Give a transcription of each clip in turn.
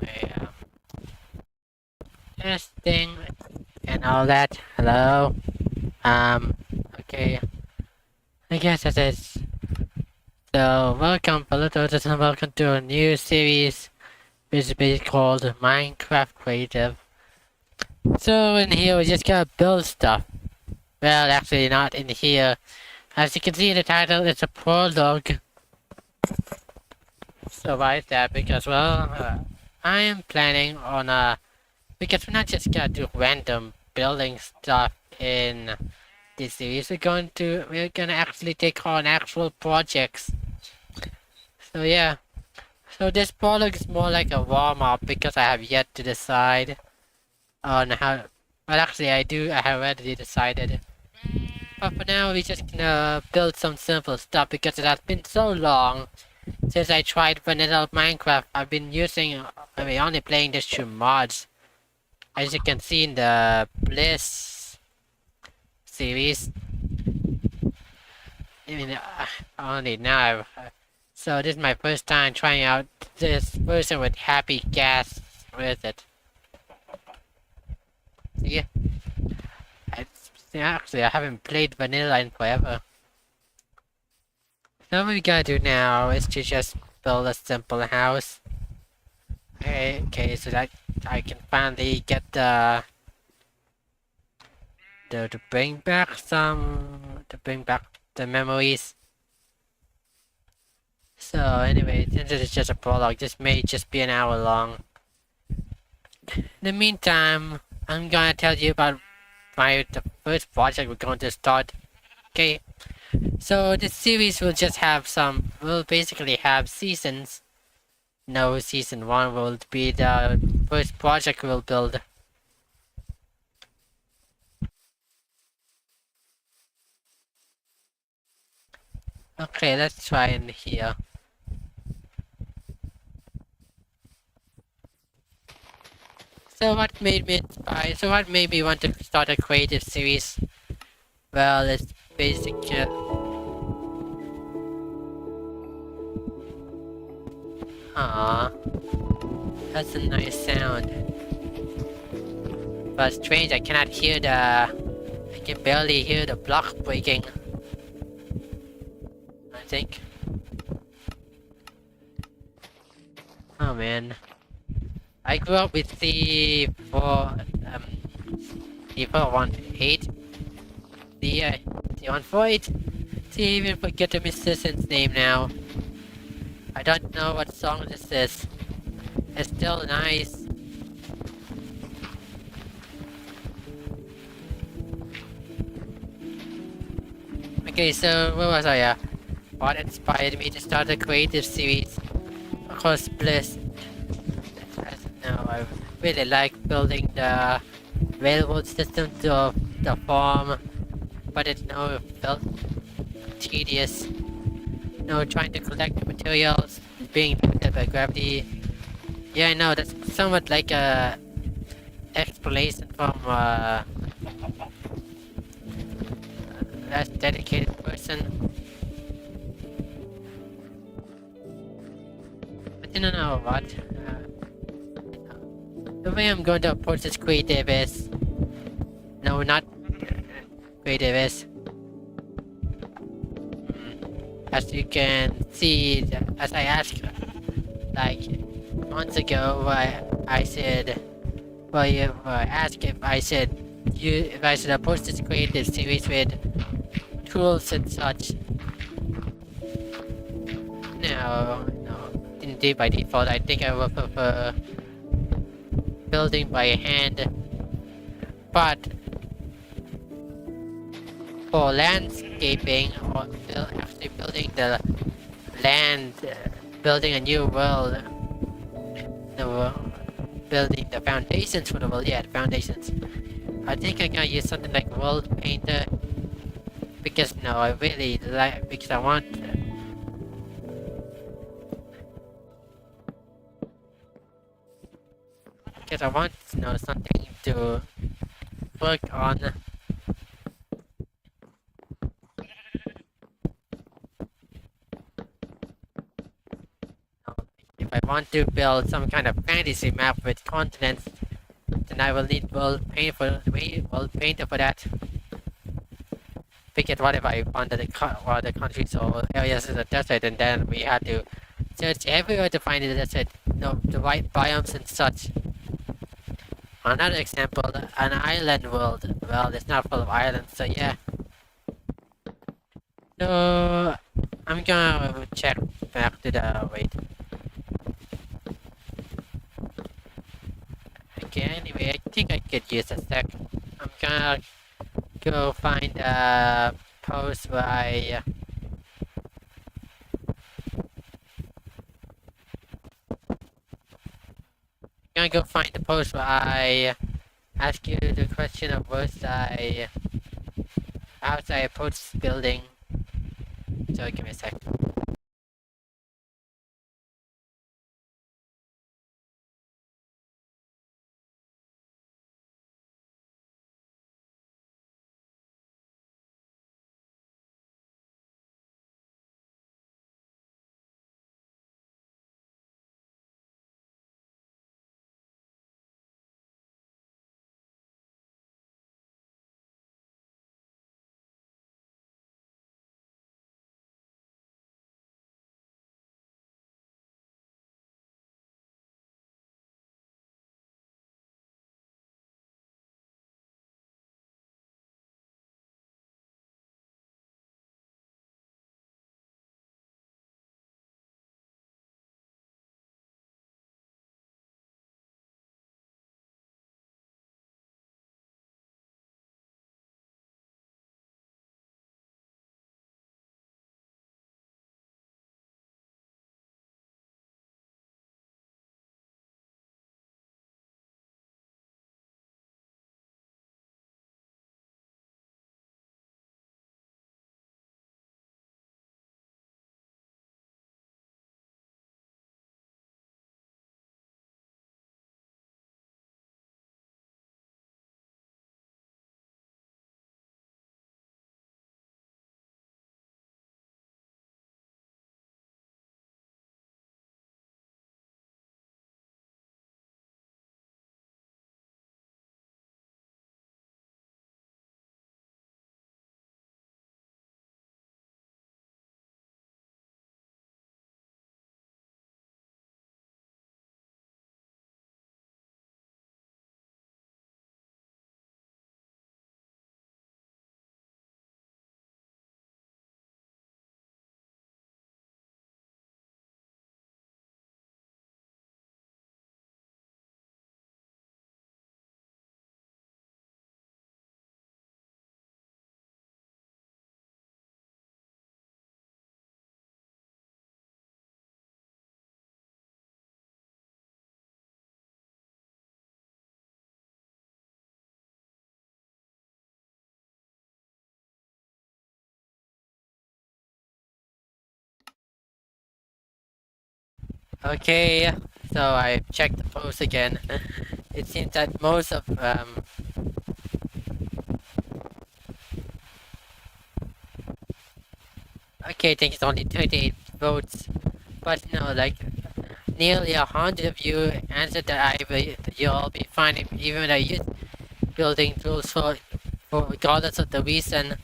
Okay, testing and all that. Hello. Um, okay. I guess that is. So, welcome, Palutos, and welcome to a new series, which is basically called Minecraft Creative. So, in here, we just gotta build stuff. Well, actually, not in here. As you can see in the title, it's a prologue. So, why is that? Because, well, I am planning on because we're not just gonna do random building stuff in this series. We're gonna actually take on actual projects. So yeah. So this prologue is more like a warm up because I have yet to decide on how. Well, actually, I have already decided. But for now, we just gonna build some simple stuff because it has been so long since I tried vanilla Minecraft. I've been only playing this through mods. As you can see in the Bliss series. I mean, only now. So this is my first time trying out this version with happy gas with it. Yeah, actually I haven't played vanilla in forever. So what we gotta do now is to just build a simple house. Okay, so that I can finally get to bring back the memories. So anyway, since this is just a prologue, this may just be an hour long. In the meantime, I'm gonna tell you about the first project we're going to start. Okay, so this series will basically have seasons. No, season 1 will be the first project we'll build. Okay, let's try in here. So what made me want to start a creative series? Well, it's basically... Aww, that's a nice sound. But strange, I cannot hear I can barely hear the block breaking. I think. Oh man. I grew up with C418. C148. See, even forget the musician's name now. I don't know what song this is. It's still nice. Okay, so where was I? What inspired me to start a creative series? Of course, Bliss. No, I really like building the railroad system to the farm, but it felt tedious. Trying to collect the materials, being limited by gravity. Yeah, I know, that's somewhat like a explanation from less dedicated person. But you don't know what? The way I'm going to approach this creative is... No, not creative is... As you can see, as I asked, like, months ago, I said... Well, I asked if I said... if I should approach this creative series with tools and such. No. Indeed, by default, I think I would prefer building by hand. But for landscaping, or actually building the land, building a new world, building the foundations for the world, yeah, the foundations. I think I'm gonna use something like World Painter, because I really like, because I want something to work on. If I want to build some kind of fantasy map with continents, then I will need World Painter for that. Because what if I found the countries or areas in the desert, and then we had to search everywhere to find the desert, the right biomes and such. Another example, an island world. Well, it's not full of islands, so yeah. So I'm gonna check back to the wait. Okay, anyway, I think I could use a sec. I'm gonna go find a post where I ask you the question of how I approach building. So give me a sec. Okay, so I checked the post again. It seems that most of okay, I think it's only 28 votes, but no, like nearly 100 of you answered that you'll be fine even though you use building tools for regardless of the reason.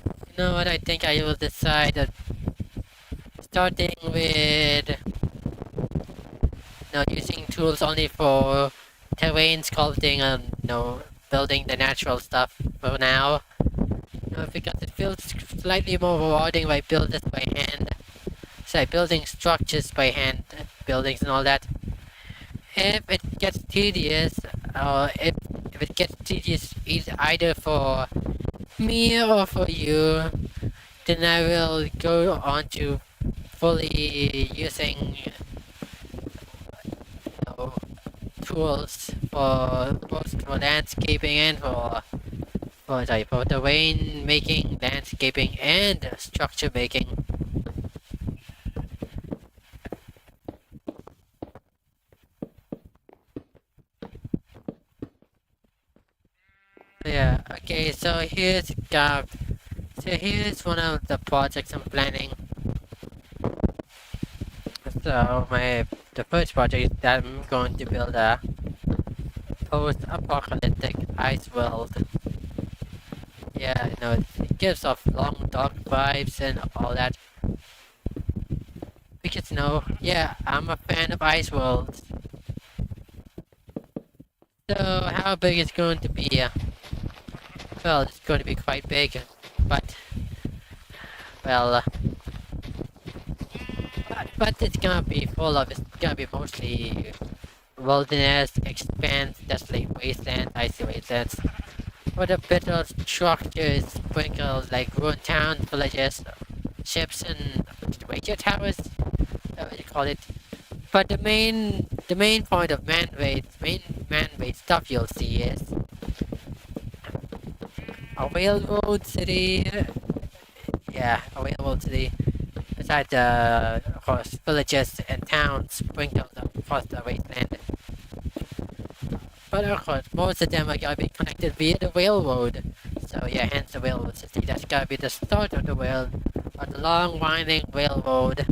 You know what? I think I will decide that starting with using tools only for terrain sculpting and building the natural stuff for now. Because it feels slightly more rewarding by build this by hand. So building structures by hand, buildings and all that. If it gets tedious, or if it gets tedious either for me or for you, then I will go on to fully using know, tools for both for landscaping and for terrain making, landscaping and structure making. Yeah, okay, so here's one of the projects I'm planning. So the first project is that I'm going to build a post-apocalyptic ice world. Yeah, it gives off long dark vibes and all that. Because yeah, I'm a fan of ice worlds. So how big it's going to be? Well, it's going to be quite big, but well, but it's gonna be mostly wilderness, expanse, desolate wasteland, icy wastelands. With a bit of structures sprinkled like ruined towns, villages, ships, and radio towers. That's what you call it. But the main point of man-made stuff you'll see is a railroad city. Yeah, a railroad city. Besides of course, villages and towns sprinkled across the wasteland. But of course, most of them are gonna be connected via the railroad. So yeah, hence the railroad city. That's gonna be the start of the long winding railroad.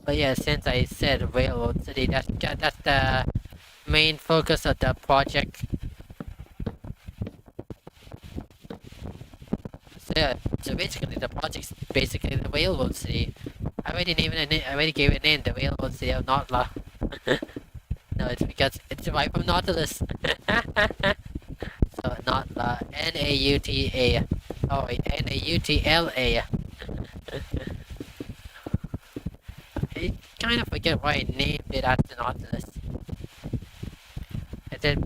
But yeah, since I said railroad city, that's the main focus of the project. So yeah, so basically the project's basically the railroad city. I already gave it a name, the railroad city of Nautla. No, it's because it's right from Nautilus. So Nautla, Nauta. Oh wait, Nautla. I kind of forget why I named it after Nautilus. Is it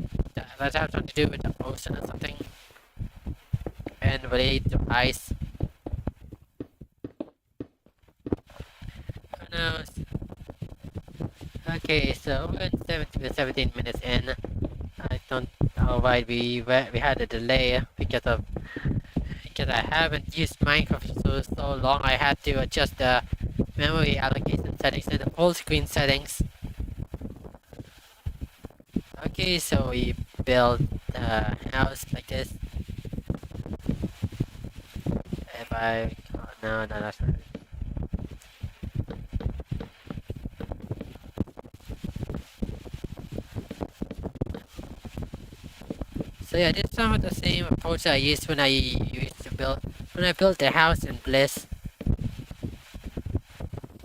does have something to do with the ocean or something? And related to ice? Who knows? Okay, so we're 17 minutes in. I don't know why we had a delay because I haven't used Minecraft so long. I had to adjust the memory allocation settings and the full screen settings. Okay, so we build a house like this. If I no, that's not it. So yeah, this is some of the same approach I used when I built the house in Bliss.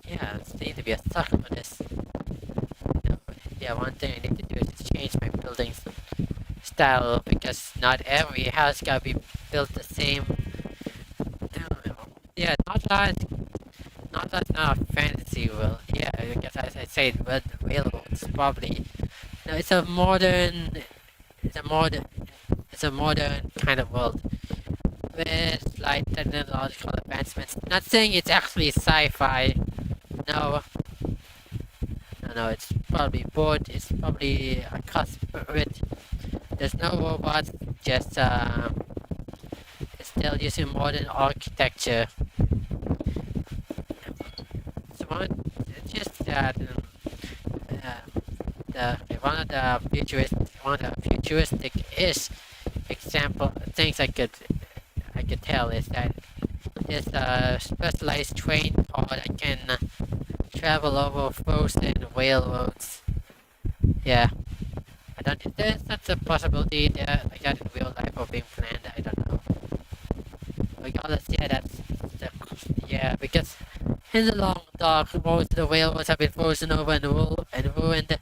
Yeah, I need to be a sucker for this. Yeah, one thing I need to do is just change my building style because not every house gotta be built the same. Yeah, not that not a fantasy world. Yeah, because as I said, real it's probably it's a modern it's a modern it's a modern kind of world with like technological advancements. Not saying it's actually sci-fi. No, no, it's probably both. It's probably a cusp of it. There's no robots. Just it's still using modern architecture. So one of the futuristic-ish example things I could tell is that it's a specialized train pod that can travel over frozen railroads. Yeah, I don't. There's such a possibility there, like that in real life or being planned. I don't know. Regardless, yeah, yeah, because in the long dark, most of the railroads have been frozen over and ruined.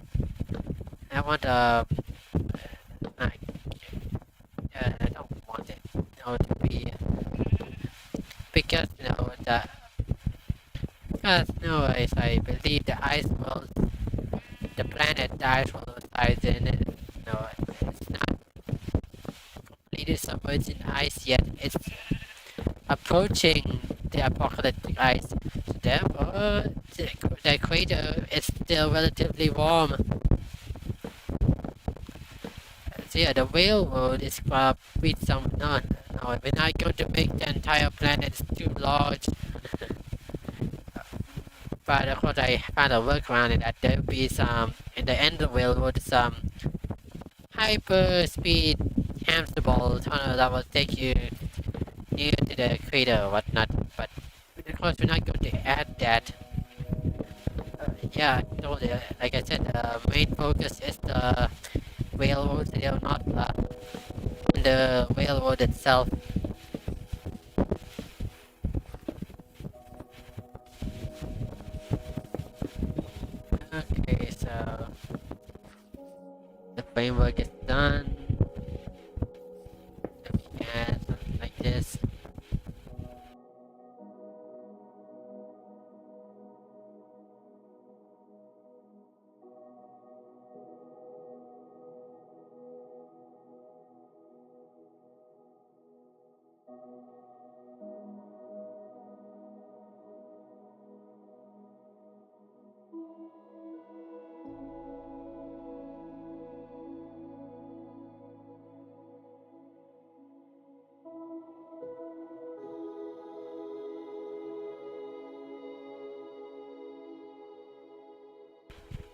I want I, I don't want it, to be because I believe the planet the ice world resides in, it's not completely submerged in ice yet. It's approaching the apocalyptic ice. So therefore, the crater is still relatively warm. So yeah, the railroad is gonna beat some. No, we're not going to make the entire planet too large. But of course, I found a workaround in that there'll be some in the end of the railroad, some hyper speed hamster ball tunnel that will take you near to the crater or whatnot. But of course, we're not going to add that. Yeah, no, like I said, the main focus is the railroad, they're not the railroad itself. Okay, so the framework is done. Yeah, something like this.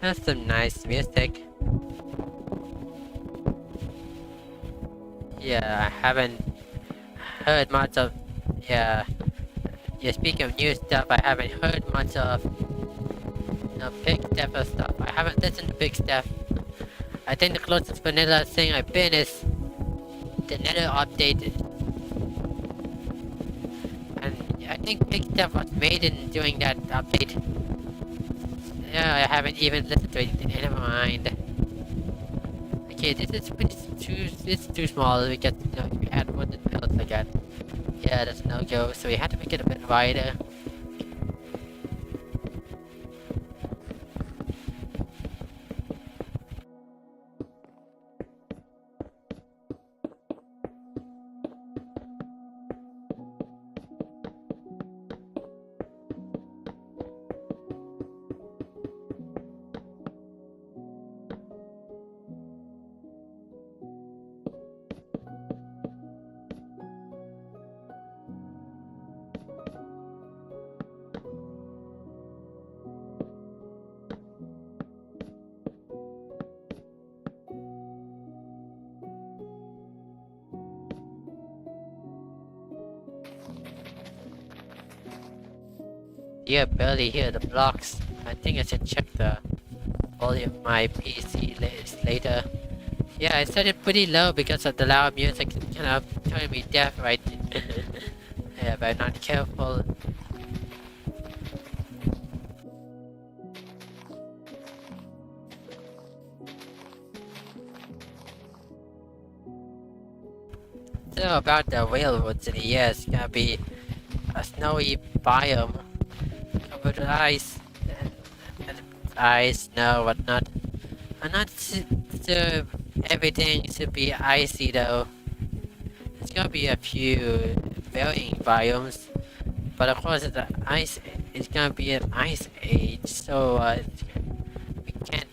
That's some nice music. Yeah, I haven't heard much of. Yeah, speaking of new stuff, I haven't heard much of Big Step stuff. I haven't listened to Big Step. I think the closest vanilla thing I've been is the Nether update. And I think Big Step was made during that update. Yeah, I haven't even listened to it. Never mind. Okay, this is too small because we had wooden builds like that. Yeah, that's no go. So we had to make it a bit wider. You barely hear the blocks. I think I should check the volume of my PC later. Yeah, I set it pretty low because of the loud music. It's kind of turning me deaf, right? Yeah, but I'm not careful. So about the railroad city, yes, it's gonna be a snowy biome covered with ice, snow, whatnot. I'm not sure everything should be icy though. There's gonna be a few varying biomes, but of course it's gonna be an ice age, so we can't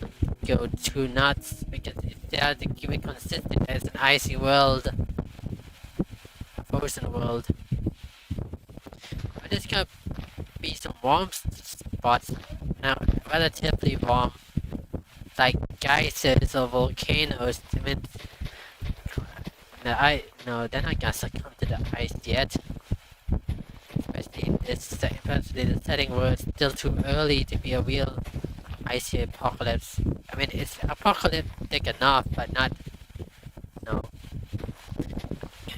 go too nuts because if they have to keep it consistent as an icy world, a frozen world. But there's gonna be some warm spots now, relatively warm, like geysers or volcanoes. I mean, no, they're not gonna succumb to the ice yet. Especially the setting where it's still too early to be a real icy apocalypse. I mean, it's apocalyptic enough, but not. No.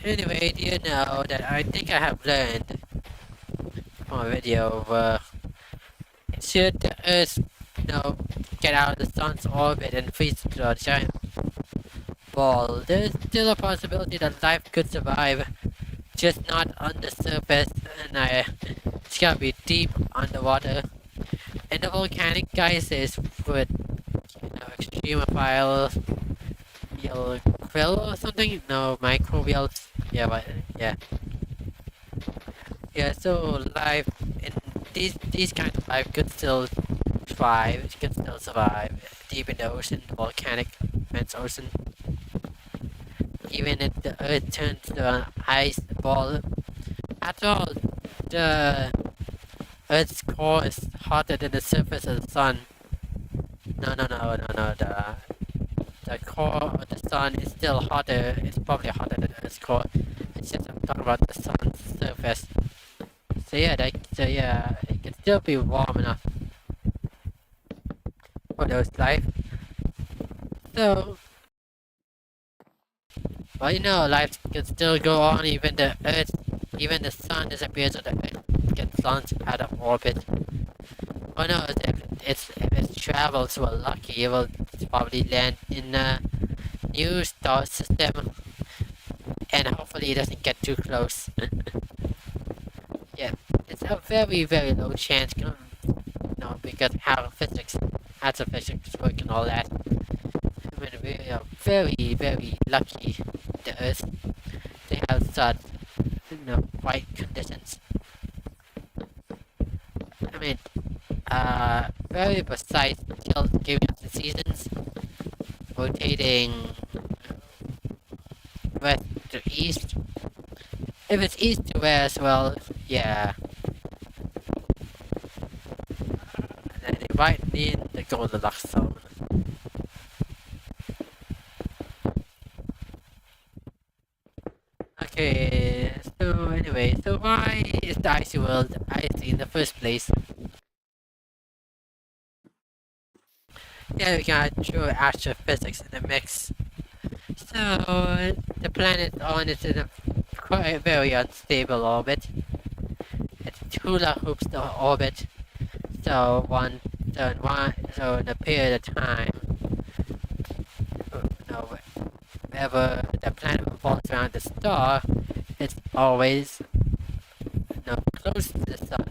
Anyway, do you know that I think I have learned from a video where should the Earth, get out of the sun's orbit and freeze to a giant ball, there's still a possibility that life could survive, just not on the surface, and it's gotta be deep underwater. And the volcanic geysers with, extremophile krill or something? No, microbials. Yeah, but yeah. Yeah, so life in these kinds of life could still thrive, could still survive deep in the ocean, the volcanic immense ocean. Even if the Earth turns to an ice ball. After all, the Earth's core is hotter than the surface of the sun. No. The core of the sun is still hotter. It's probably hotter than the Earth's core. It's just I'm talking about the sun's surface. So yeah, it can still be warm enough for those life. So, well, life can still go on even the sun disappears or the Earth gets launched out of orbit. Oh no, if it travels well lucky, it will probably land in a new star system, and hopefully it doesn't get too close. Yeah, it's a very, very low chance, because how the physics work and all that. I mean, we are very, very lucky, the Earth, to have such, right conditions. I mean, very precise until giving us the seasons, rotating west to east. If it's east to west, well, yeah. And then right in the Goldilocks zone. Okay, so anyway, so why is the icy world icy in the first place? Yeah, we got true astrophysics in the mix. So, the planet on is in a quite very unstable orbit. It's hula hoops the orbit. So in a period of time, whenever the planet revolves around the star, it's always, close to the sun,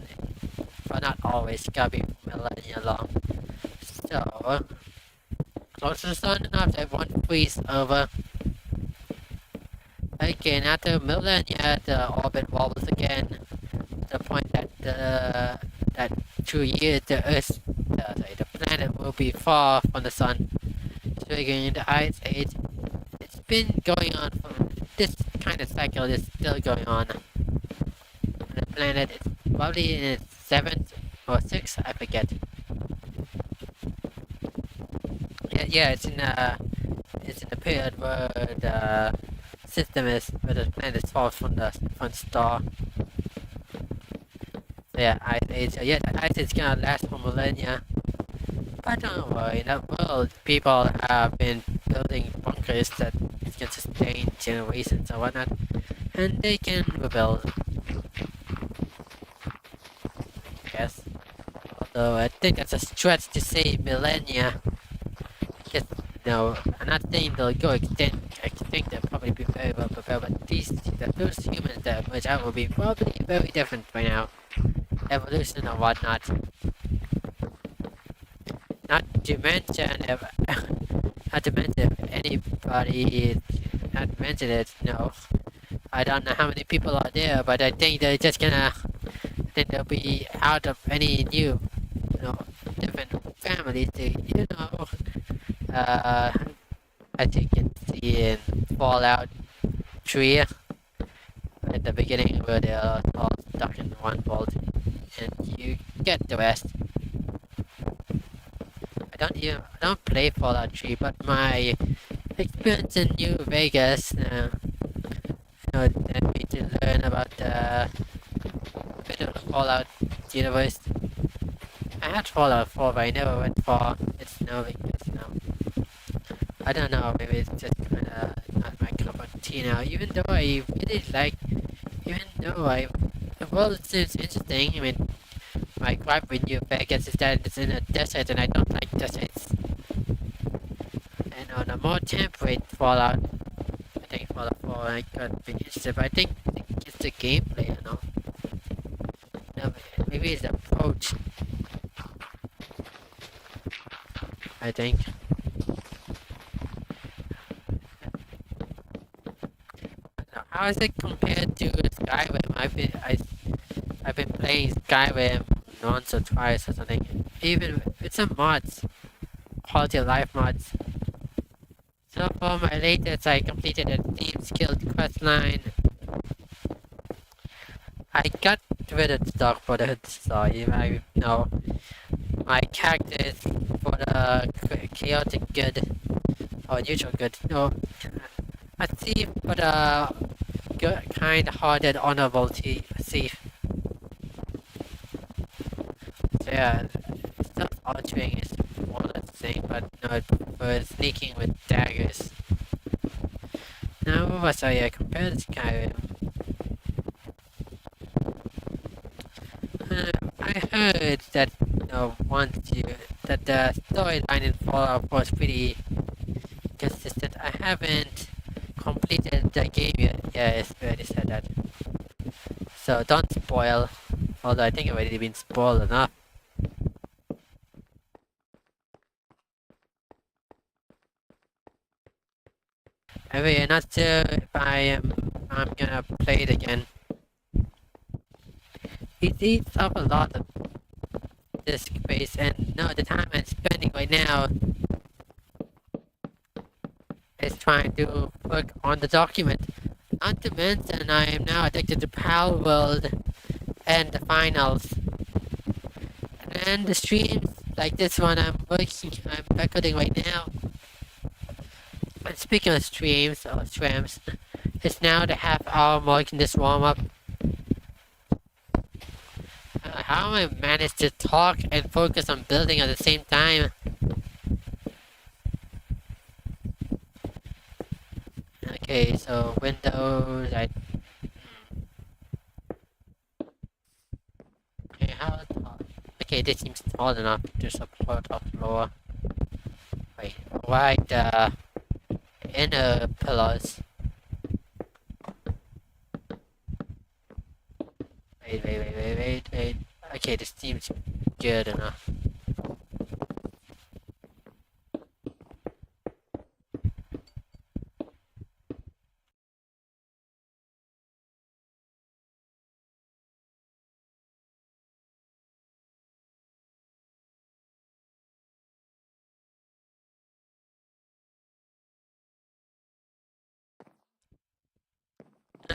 but not always. Gotta be millennia long. So, close to the sun enough that one freeze over. Again, after millennia, the orbit wobbles again. To the point that that 2 years, the planet will be far from the sun, triggering the ice age. It's been going on for this kind of cycle is still going on. The planet is probably in its 7th or 6th, I forget. Yeah, it's in the period where the planet is far from the star. Yeah, ice age. Yeah, the ice age is gonna last for millennia. But don't worry, in that world, people have been building bunkers that can sustain generations or whatnot, and they can rebuild. Yes. Although I think that's a stretch to say millennia. Just, I'm not saying they'll go extinct, they'll probably be very well prepared, but those humans that emerge out will be probably very different by now. Evolution or whatnot. Not to mention if anybody not mention it, I don't know how many people are there, but I think they're just gonna they'll be out of any new different families to I think you can see in Fallout 3 at the beginning where they're all stuck in one vault and you get the rest. I I don't play Fallout 3, but my experience in New Vegas, led me to learn about the bit of the Fallout universe. I had Fallout 4, but I never went for its New Vegas. I don't know, maybe it's just kinda not my cup of tea now. Even though I really like, even though the world seems interesting. I mean, my gripe with New Vegas is that it's in a desert, and I don't like deserts. And on a more temperate Fallout, I think Fallout 4 I could be interested, but I think it's the gameplay, No, maybe it's the approach. I think. How is it compared to Skyrim? I've been playing Skyrim once or twice or something. Even with some mods, quality of life mods. So for my latest, I completed a Thieves Guild questline. I got rid of the Dark Brotherhood story. I know my character is for the chaotic good or neutral good. No, a thief for the good, kind-hearted, honorable thief. So yeah, self-altering is more or less the same, but no, I prefer sneaking with daggers. Now, what was I compared to Skyrim? I heard that that the storyline in Fallout was pretty consistent. I haven't completed the game yet. Yeah, it's already said that. So don't spoil. Although I think I've already been spoiled enough. Anyway, I'm not sure if I'm gonna play it again. It eats up a lot of disk space, and no, the time I'm spending right now is trying to work on the document. Not to mention, I am now addicted to Pal World and the finals. And the streams like this one I'm recording right now. And speaking of streams, it's now the half-hour mark in this warm-up. How I managed to talk and focus on building at the same time. Okay, so Windows, okay, how tall? Okay, this seems tall enough to support a floor. Wait, why the inner pillars? Wait. Okay, this seems good enough.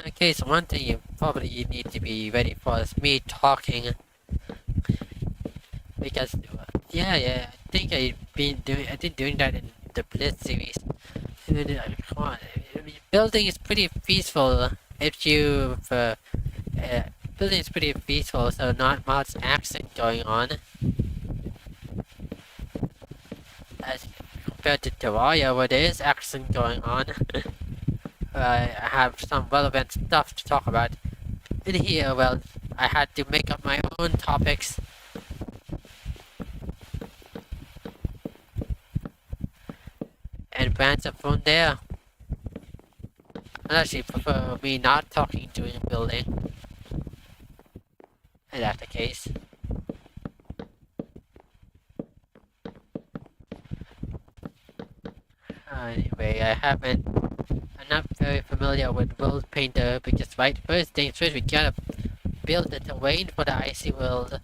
Okay, so one thing you probably need to be ready for is me talking. Because, yeah, I think I've been doing that in the Blitz series. Come on, building is pretty peaceful if you, building is pretty peaceful, so not much action going on. As compared to Terraria, where there is action going on. I have some relevant stuff to talk about. In here, well, I had to make up my own topics. And branch up from there. I actually prefer me not talking during building. Is that the case? Anyway, I'm not very familiar with World Painter because first things first we gotta build the terrain for the icy world.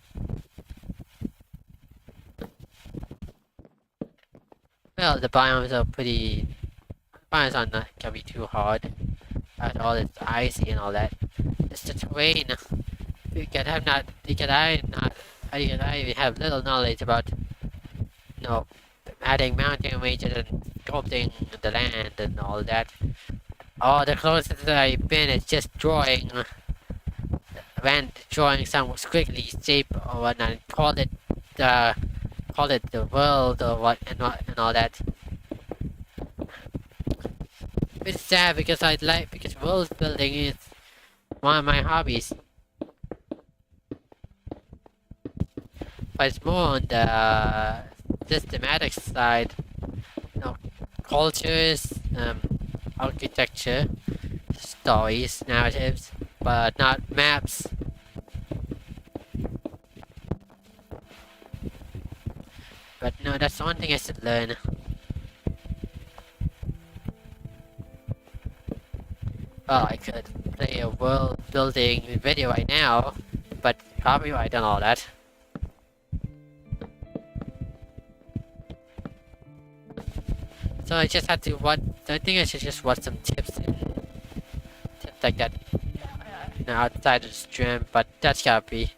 Well, the biomes are not gonna be too hard at all. It's icy and all that. It's the terrain. I have little knowledge about adding mountain ranges and sculpting the land and all that. Oh, the closest that I've been is just drawing some squiggly shape or whatnot, and call it the world or what and all that. It's sad because because world building is one of my hobbies, but it's more on the systematic side. You know, cultures, architecture, stories, narratives, but not maps. But no, that's one thing I should learn. Well, I could play a world building video right now, but copyright and all that. So I just had to watch. I think I should just watch some tips like that, outside of the stream. But that's gotta be.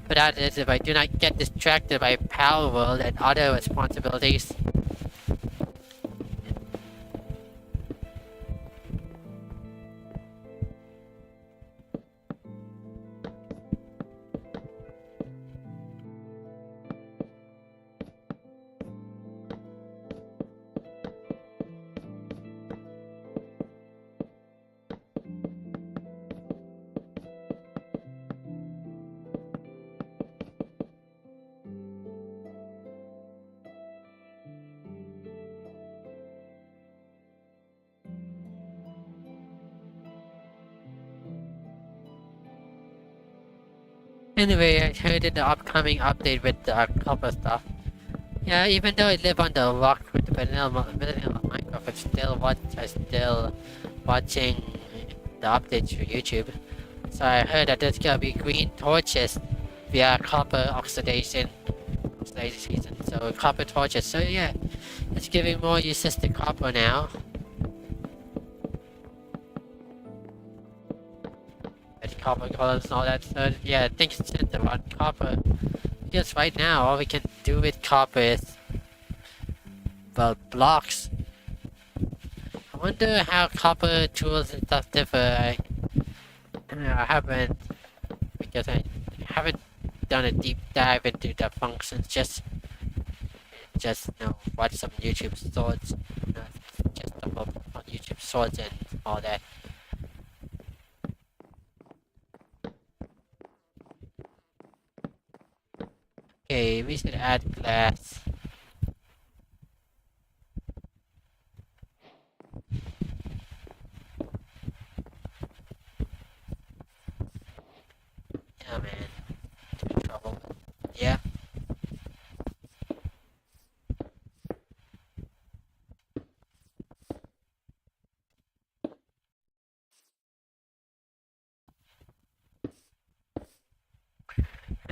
But that is if I do not get distracted by Power World and other responsibilities. Anyway, I heard in the upcoming update with the copper stuff. Yeah, even though I live on the rock with the vanilla Minecraft, I'm still watching the updates for YouTube. So I heard that there's gonna be green torches via copper oxidation. So copper torches. So yeah, it's giving more uses to copper now. Copper colors and all that, so yeah, things centered on copper. Because right now, all we can do with copper is, well, blocks. I wonder how copper tools and stuff differ. I haven't, because I haven't done a deep dive into the functions, just watch some YouTube swords, just stuff on YouTube swords and all that. Okay, we should add glass. Yeah, man. Trouble. Yeah.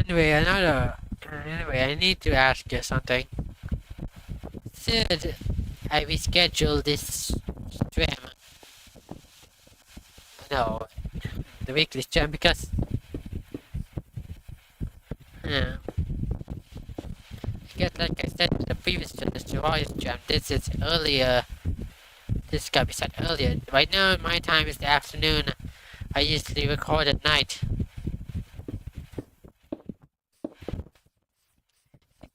Anyway, I need to ask you something. Should I reschedule this stream? No, the weekly stream because because like I said in the previous stream, the July stream, this is earlier. This got to be set earlier. Right now, my time is the afternoon. I usually record at night.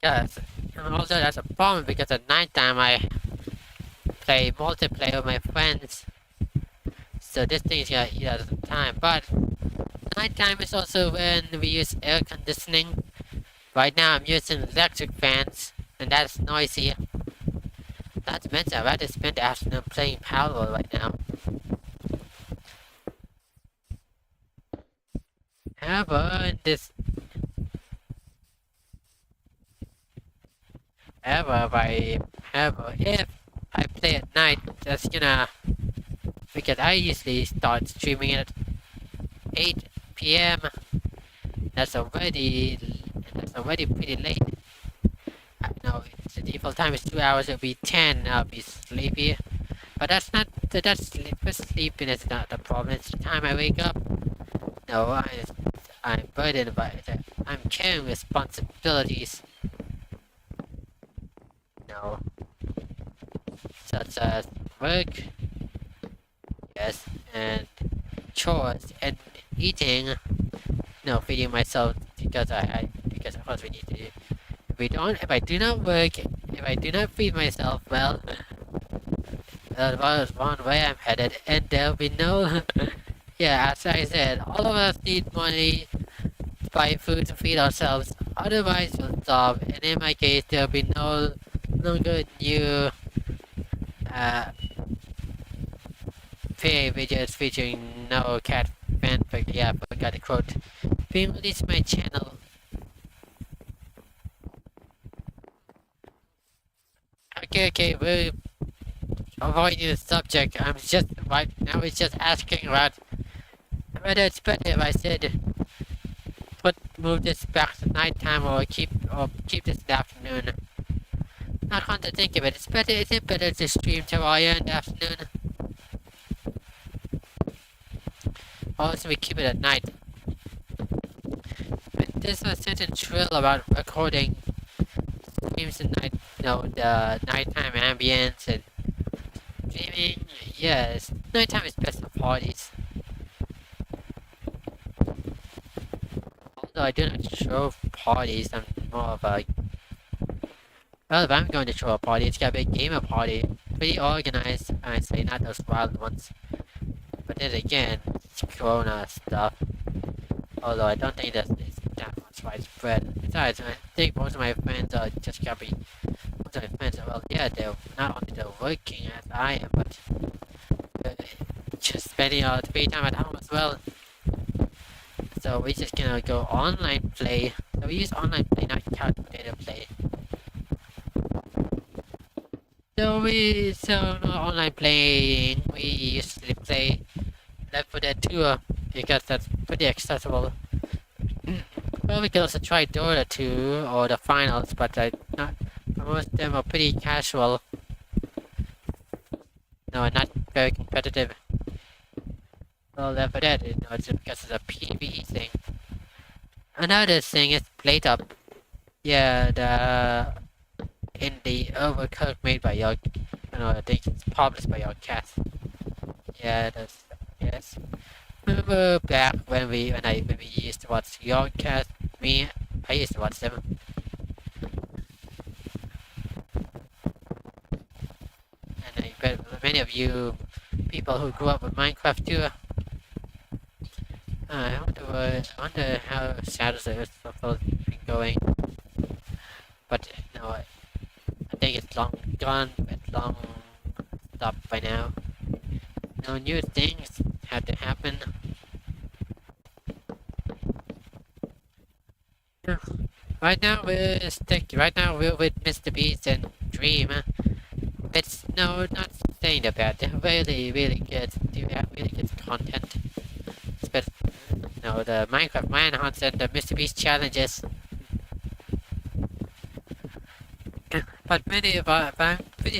Yes, and also that's a problem because at nighttime I play multiplayer with my friends. So this thing is gonna eat out of the time. But nighttime is also when we use air conditioning. Right now I'm using electric fans, and that's noisy. Not to mention, I'd rather spend the afternoon playing Prologue right now. However, if I play at night, that's gonna, because I usually start streaming at 8 p.m. That's already pretty late. No, the default time is 2 hours. It'll be 10. I'll be sleepy. But sleepiness is not the problem. It's the time I wake up. No, I'm burdened by it. I'm carrying responsibilities. No. work, yes, and chores and eating. No, feeding myself because because of course we need to. If I do not work, if I do not feed myself, well, that is one way I'm headed, and there'll be no. Yeah, as I said, all of us need money to buy food to feed ourselves. Otherwise, we'll starve. And in my case, there'll be no longer new uh, pay videos featuring no cat fanfic. Yeah, I forgot the quote. Being released to my channel. Okay, we're avoiding the subject. I'm just right now. It's just asking about whether it's better if I said move this back to nighttime or keep this in the afternoon. Not going to think of it. Is it better to stream tomorrow in the afternoon? Or should we keep it at night? I mean, there's a certain thrill about recording streams at night, the nighttime ambience and streaming. Yes, nighttime is best for parties. Although I do not throw parties, I'm more of a... Well, if I'm going to throw a party, it's gotta be a gamer party. Pretty organized, I say, not those wild ones. But then again, it's Corona stuff. Although I don't think that it's that much widespread. Besides, I think most of my friends are just gonna be... Most of my friends are, well, yeah, they're not only they're working as I am, but just spending our free time at home as well. So we're just gonna go online play. So we use online play, not calculator play. So online playing, we usually play Left 4 Dead 2 because that's pretty accessible. Well, we can also try Dota 2 or the finals, but most of them are pretty casual. No, not very competitive. Well, Left 4 Dead, it's because it's a PvE thing. Another thing is Plate Up. Yeah, in the overcook made by your, I think it's published by your cat. Yeah, yes. Remember back when we used to watch your cat? I used to watch them. And I bet many of you people who grew up with Minecraft too. I wonder how sad the Earth has been going. But no, I think it's long gone. It's long stopped by now. No new things have to happen. Right now we're with Mr. Beast and Dream. It's not saying that bad. They're really good. They have really good content. But the Minecraft Manhunts and the Mr. Beast challenges. But I'm pretty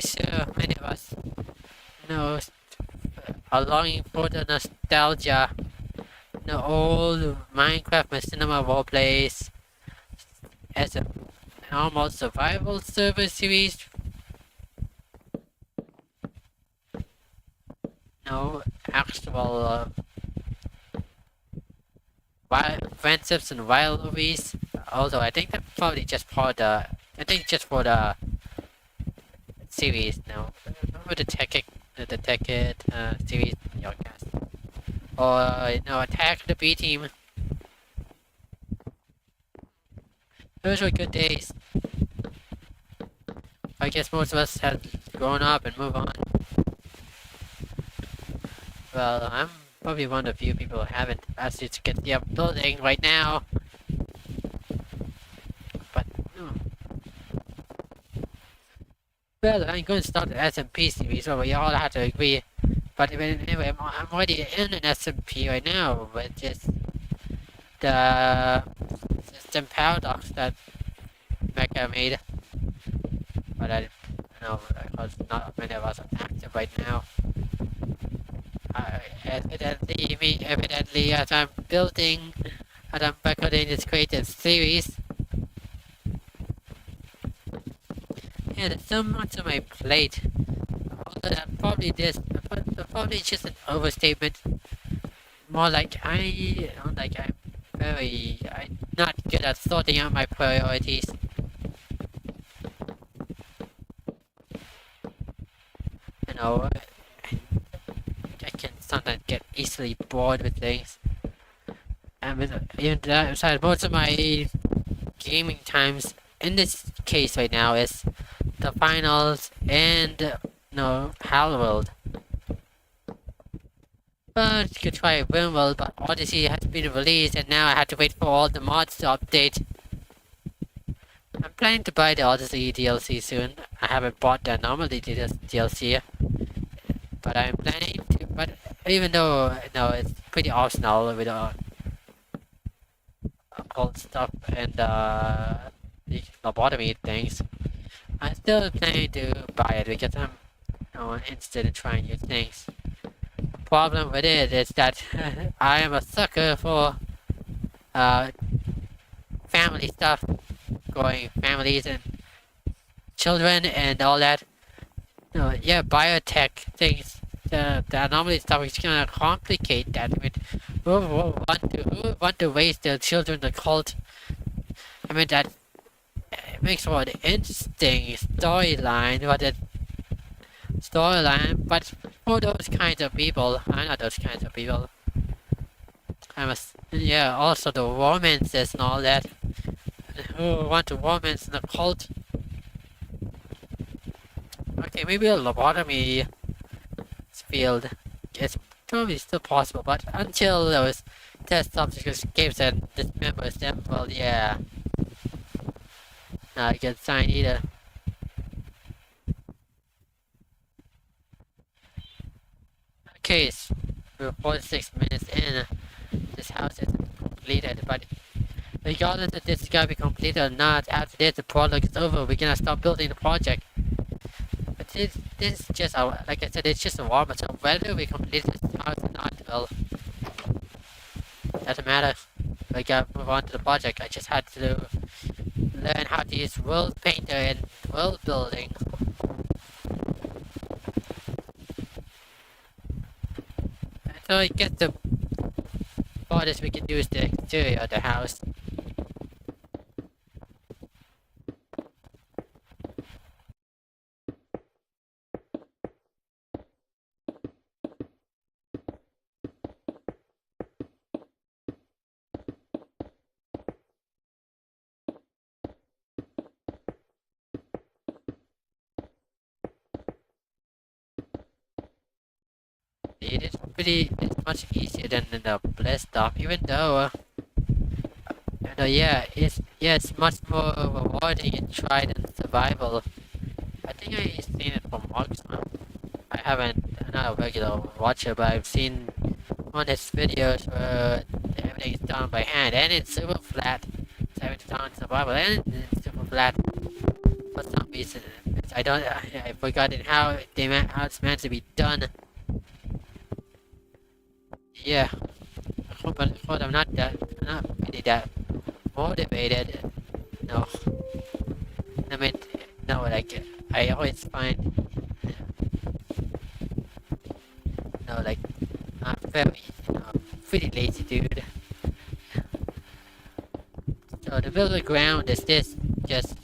sure many of us are longing for the nostalgia. The old Minecraft Machinima roleplays as a normal survival server series. No actual friendships and rivalries. Although I think that's probably just for the series now. Remember the Tech series in your cast. Or Attack the B Team. Those were good days. I guess most of us have grown up and moved on. Well, I'm probably one of the few people who haven't asked you to get the building right now. But well, I'm going to start the SMP series, so we all have to agree. But anyway, I'm already in an SMP right now, but just the system paradox that Mecha made. But because not many of us are active right now. Evidently, as I'm recording this creative series, and there's so much on my plate. probably probably just an overstatement. More like I'm not good at sorting out my priorities. You know, I can sometimes get easily bored with things. And even that aside, most of my gaming times in this case right now is the finals and Halo World. But you could try Rimworld, but Odyssey has been released and now I have to wait for all the mods to update. I'm planning to buy the Odyssey DLC soon. I haven't bought the Anomaly DLC, but I'm planning to. But even though it's pretty optional with occult stuff and the lobotomy things, I'm still planning to buy it because I'm interested in trying new things. The problem with it is that I am a sucker for family stuff, going families and children and all that. Yeah, biotech things. The anomaly stuff is gonna complicate that. I mean, who would want to raise their children in the cult? I mean, that makes for an interesting storyline, but for those kinds of people, I'm not those kinds of people. Also the romances and all that. Who want to romance in the cult? Okay, maybe a lobotomy field is probably still possible, but until those test subjects escapes and dismembers them, well, yeah. Not a good sign either. Okay, we're 46 minutes in. This house isn't completed, but regardless if this is gonna be completed or not, after this the prologue is over, we're gonna start building the project. But this is just like I said, it's just a warm-up, so whether we complete this house or not, well, doesn't matter. We gotta move on to the project. I just had to learn how to use world painter and world building. So I guess the farthest we can do is the exterior of the house. It's much easier than the blessed stuff, even though it's much more rewarding in tried and survival. I think I've seen it from Marksman. I'm not a regular watcher, but I've seen one of his videos where everything is done by hand and it's super flat. So everything's done in survival and it's super flat. For some reason, I've forgotten how it's meant to be done. Yeah, but I'm not really that motivated. No, I mean, no, like I always find, like I'm very, pretty lazy dude. So the middle ground is this, just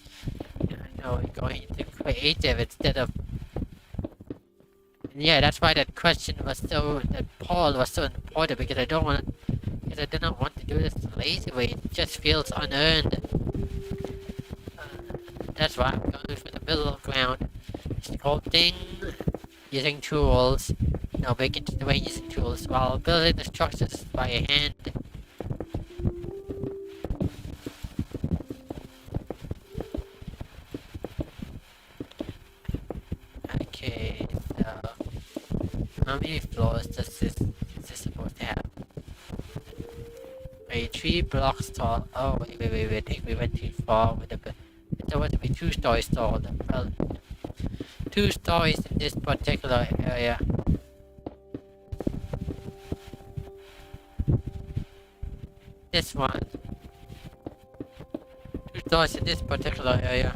going into creative instead of. Yeah, that's why that poll was so important, because I do not want to do this the lazy way. It just feels unearned. That's why I'm going for the middle ground. Sculpting using tools, making terrain using tools, while building the structures by hand. Okay, so how many floors is this supposed to have? A 3 blocks tall. Oh, wait. I think we went too far with the. It's supposed to be 2 stories tall. Well, 2 stories in this particular area. This one. 2 stories in this particular area.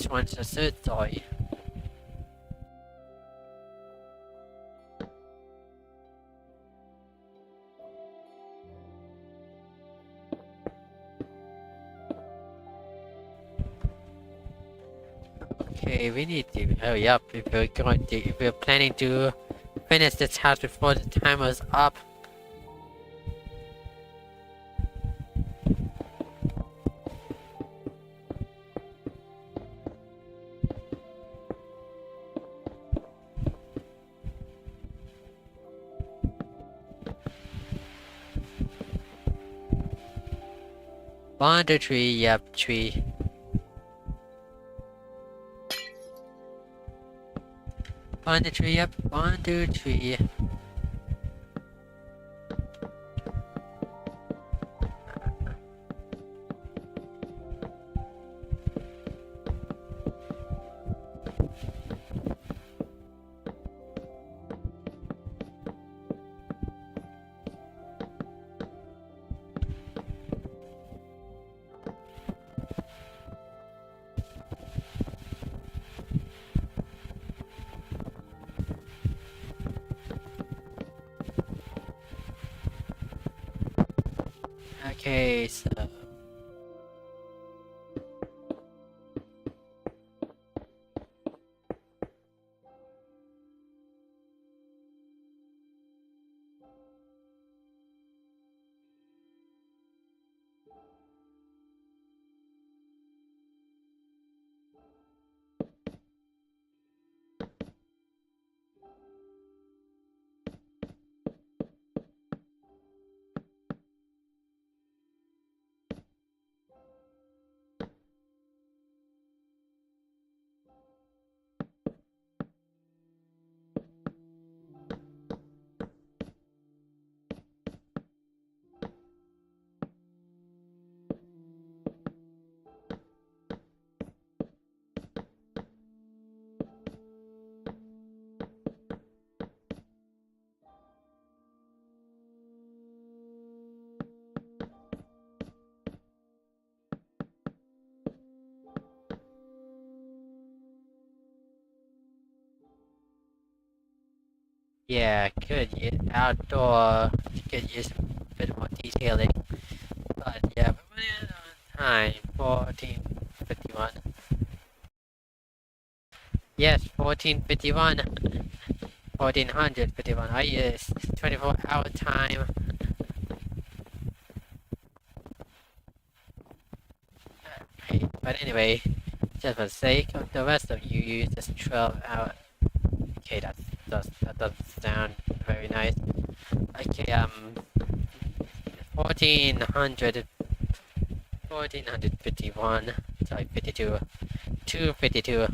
which one's the third story. Okay, we need to hurry up if we're planning to finish this house before the timer's up. Bond the tree, yep, tree. Bond the tree, yep, bond the tree. Okay, so yeah, could use outdoor, could use a bit more detailing. But yeah, we're running out of time. 1451. Yes, 1451. 1451. I use 24-hour time. Okay, but anyway, just for the sake of the rest of you, use this 12-hour. Okay, that doesn't sound very nice. Okay, 1400, 1451. Sorry, 52. 252.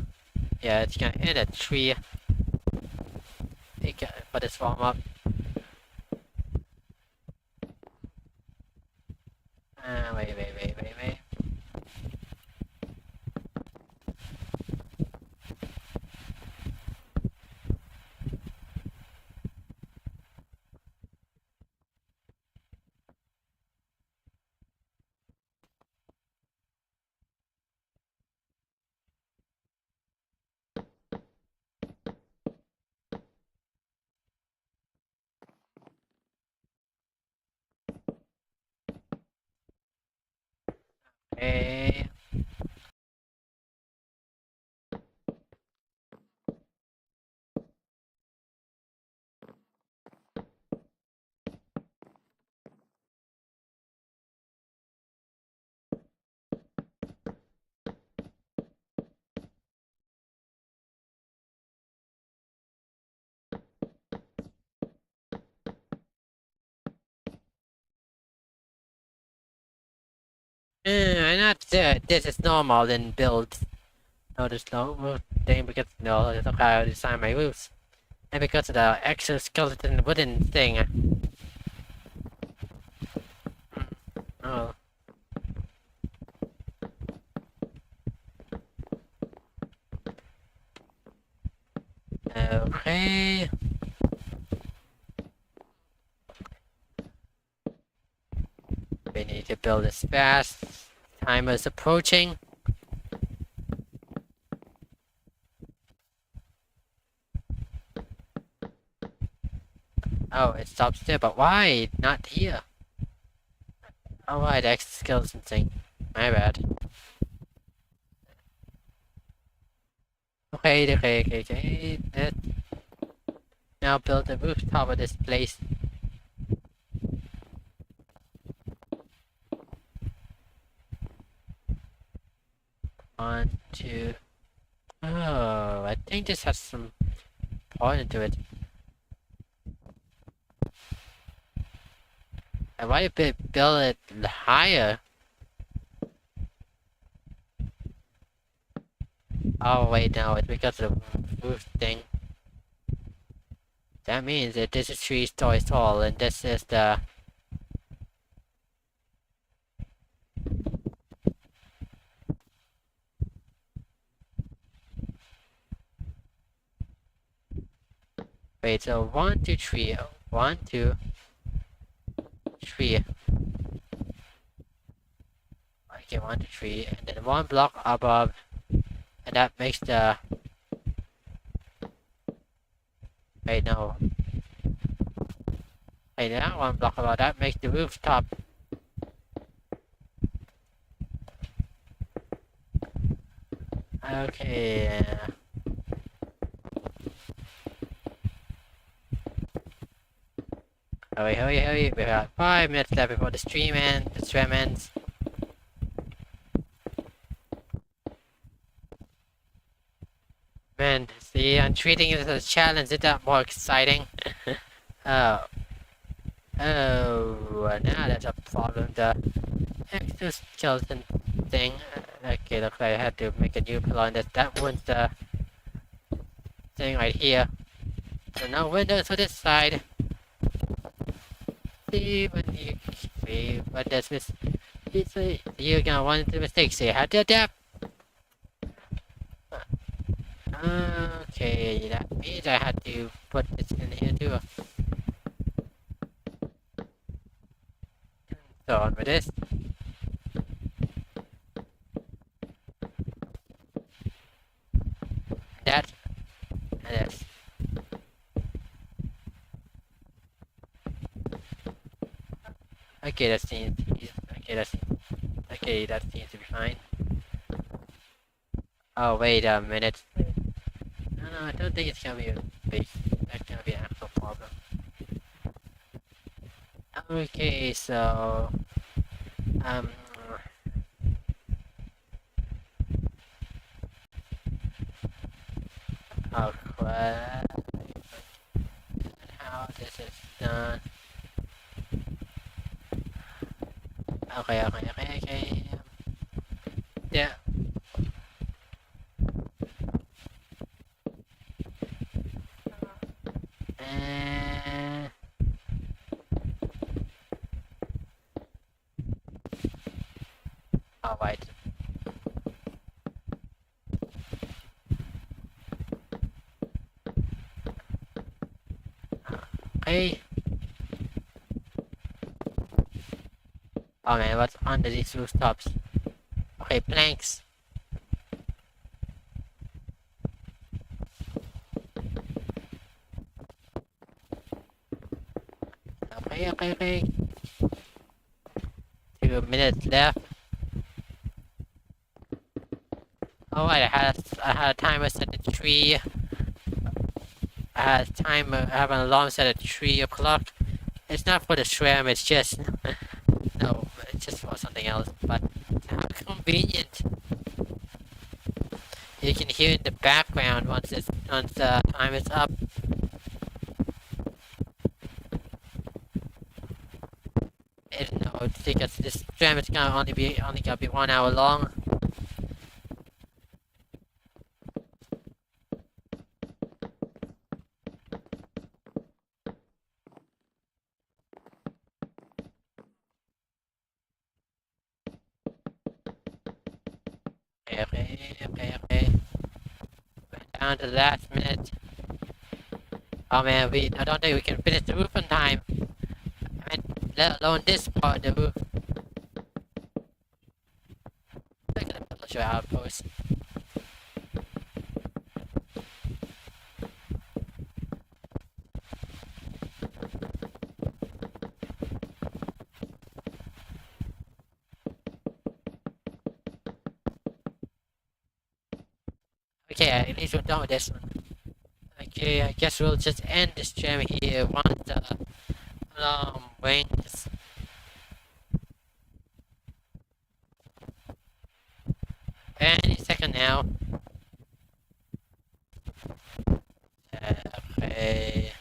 Yeah, it's gonna end at 3. For this warm up. Wait. Okay. I'm not sure this is normal in builds. No, there's no thing because no, it's okay, I design my roofs. And because of the exoskeleton wooden thing. Oh. Okay. We need to build this fast. Timer's approaching. Oh, it stops there, but why? Not here. Oh, why the exoskeleton thing? My bad. Okay. Let's now build the rooftop of this place. One, two. Oh, I think this has some point to it. I want to build it higher. Oh wait, no, it's because of the roof thing. That means that this is 3 stories tall, and this is the... Wait, so 1, 2, 3. 1, 2, 3. Okay, 1, 2, 3, and then 1 block above, and that makes the... Wait, no. Wait, that 1 block above, that makes the rooftop. Okay. Hurry. We have 5 minutes left before the stream ends. Man, see, I'm treating it as a challenge. Is that more exciting? Oh. Oh, now that's a problem. The exoskeleton thing. Okay, looks like I had to make a new pillar on this. That one's the thing right here. So no windows for this side. See when there's this. You're gonna run into mistakes. So you have to adapt. Okay, that means I had to put this in here too. So on with this. That and this. Okay, that seems that seems to be fine. Oh wait a minute. No, I don't think it's gonna be a big. That's gonna be an actual problem. Okay, so um. Oh crap! How this is done? Okay. Yeah. And all right. Okay. Oh man, what's under these rooftops? Okay, planks. Okay. 2 minutes left. Oh, I had a timer set at 3. I have an alarm set at 3 o'clock. It's not for the SRAM, it's just no, it's just for something else. But how convenient! You can hear in the background once the time is up. No, it's because this SRAM is gonna only be 1 hour long. Okay. We're down to the last minute. Oh man, I don't think we can finish the roof on time. I mean, let alone this part of the roof. Look at the military outpost. Okay, at least we're done with this one. Okay, I guess we'll just end this stream here once the alarm rings. Any second now. Okay.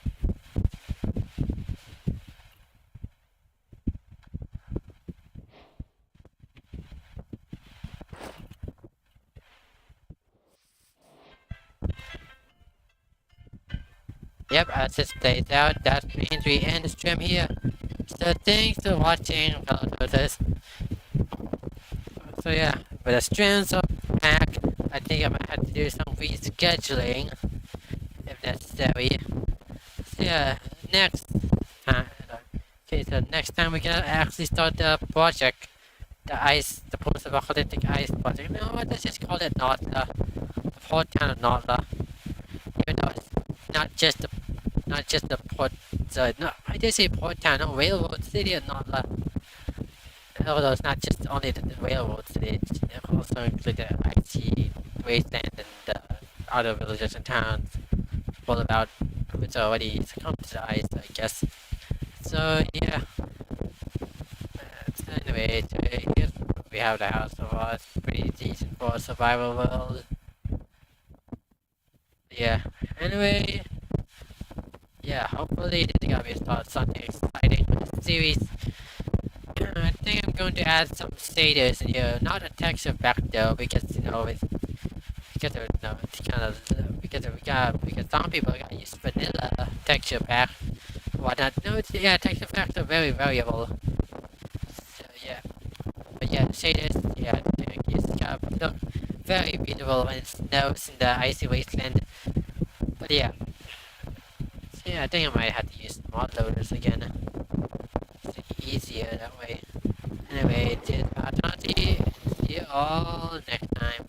Yep, as this plays out, that means we end the stream here. So thanks for watching, fellow voters. So yeah, with the streams are back, I think I might have to do some rescheduling if necessary. So yeah, next time. Okay, so next time we can actually start the project. The post-apocalyptic ice project. You know what, let's just call it Notla. The whole town of Notla. Even though it's not just the port, no, I did say port town, no, railroad city of Notla. Although it's not just only the railroad city, it also includes the IT wasteland and the other villages and towns all about which already succumbed to the ice, I guess. So yeah. So anyway, so here we have the house of us, pretty decent for a survival world. Yeah. Anyway, yeah, hopefully this is gonna be something exciting with the series. I think I'm going to add some shaders in here, not a texture pack though, because you know because of no, it's kind of because some people got use vanilla texture pack, whatnot. No, yeah, texture packs are very variable. So yeah, but yeah, shaders, yeah, I think it's gonna look very beautiful when it snows in the icy wasteland. But yeah, so yeah, I think I might have to use mod loaders again. It's easier that way. Anyway, this is Aratonati. See you all next time.